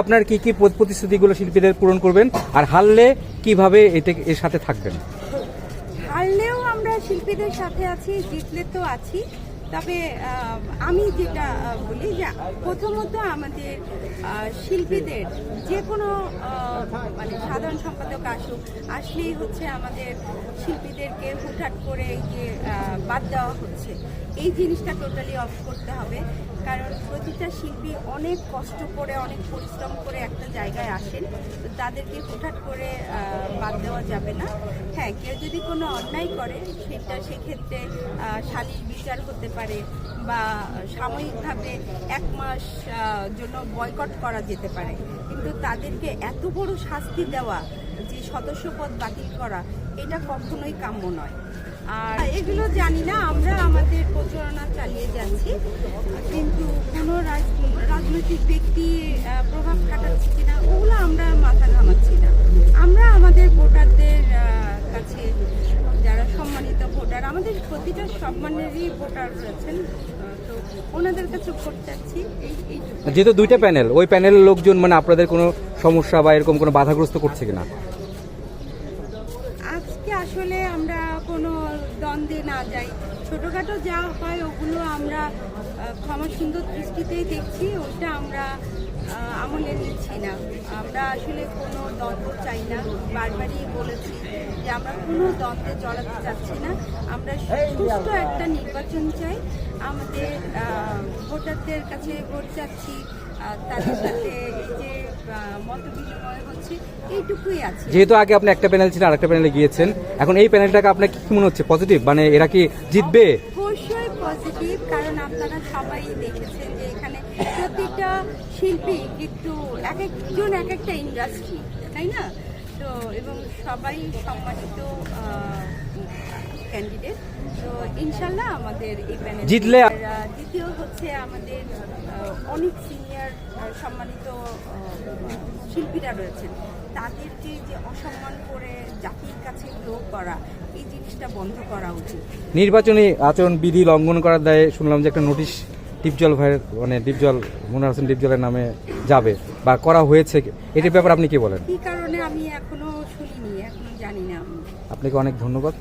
আপনার কি কি প্রতিশ্রুতিগুলো শিল্পীদের পূরণ করবেন, আর হারলে কিভাবে এর সাথে থাকবেন? হারলেও আমরা শিল্পীদের সাথে আছি, জিতলে তো আছি। তবে আমি যেটা বলি যে প্রথমত আমাদের শিল্পীদের যে কোনো মানে সাধারণ সম্পাদক আসলেই হচ্ছে আমাদের শিল্পীদেরকে হুটহাট করে এই যে বাদ দেওয়া হচ্ছে, এই জিনিসটা টোটালি অফ করতে হবে। কারণ প্রতিটা শিল্পী অনেক কষ্ট করে, অনেক পরিশ্রম করে একটা জায়গায় আসেন, তো তাদেরকে হুটহাট করে বাদ দেওয়া যাবে না। হ্যাঁ, কেউ যদি কোনো অন্যায় করে সেক্ষেত্রে সালিশ বিচার হতে পারে, বা সাময়িকভাবে 1 মাস জন্য বয়কট করা যেতে পারে। কিন্তু তাদেরকে এত বড় শাস্তি দেওয়া, যে সদস্যপদ বাতিল করা, এটা কখনোই কাম্য নয়। আর এগুলো জানি না, আমরা আমাদের প্রচারণা চালিয়ে যাচ্ছি, কিন্তু কোনো রাজনৈতিক ব্যক্তি প্রভাব খাটাচ্ছে কিনা ওগুলো আমরা মাথা ঘামাচ্ছি না। আমরা আমাদের ভোটারদের কাছে, যারা সম্মানিত ভোটার, আমাদের প্রতিটা সম্মানেরই ভোটার রয়েছেন, তো ওনাদের কাছে ভোট চাচ্ছি। যেহেতু দুইটা প্যানেল, ওই প্যানেলের লোকজন মানে আপনাদের কোনো সমস্যা বা এরকম কোনো বাধাগ্রস্ত করছে কিনা? আজকে আসলে আমরা কোনো দ্বন্দ্বে না যাই, ছোটোখাটো যা হয় ওগুলো আমরা ক্ষমা সুন্দর দৃষ্টিতেই দেখছি, ওইটা আমরা আমলে নিচ্ছি না। আমরা আসলে কোনো দ্বন্দ্ব চাই না, বারবারই বলেছি যে আমরা কোনো দ্বন্দ্বে জড়াতে চাচ্ছি না। আমরা সুষ্ঠু একটা নির্বাচন চাই, আমাদের ভোটারদের কাছে ভোট চাচ্ছি, তাদের সাথে এই যে মত বিনিময় হচ্ছে, এইটুকুই আছে। যেহেতু আগে আপনি একটা প্যানেল ছিল, আরেকটা প্যানেলে গিয়েছেন, এখন এই প্যানেলটাকে আপনার কি মনে হচ্ছে? পজিটিভ, মানে এরা কি জিতবে? অবশ্যই পজিটিভ, কারণ আপনারা সবাই দেখেছেন যে এখানে প্রতিটা শিল্পী একটু এক একজন এক একটা ইন্ডাস্ট্রি, তাই না? তো এবং সবাই সম্মানিত ক্যান্ডিডেট, তো ইনশাল্লাহ আমাদের এই প্যানেল জিতলে। দ্বিতীয় হচ্ছে আমাদের অনেক সিনিয়র সম্মানিত শিল্পীরা রয়েছেন, তাদেরকে যে অসম্মান করে জাতির কাছে গ্রো করা, এই জিনিসটা বন্ধ করা উচিত। নির্বাচনী আচরণ বিধি লঙ্ঘন করার দায়ে শুনলাম যে একটা নোটিশ ডিপজল ভাইয়ের, মানে ডিপজল মনোয়ার হোসেন ডিপজলের নামে যাবে বা করা হয়েছে, এটির ব্যাপারে আপনি কি বলেন? কি কারণে আমি এখনো শুনিনি, এখনো জানি না। আপনাকে অনেক ধন্যবাদ।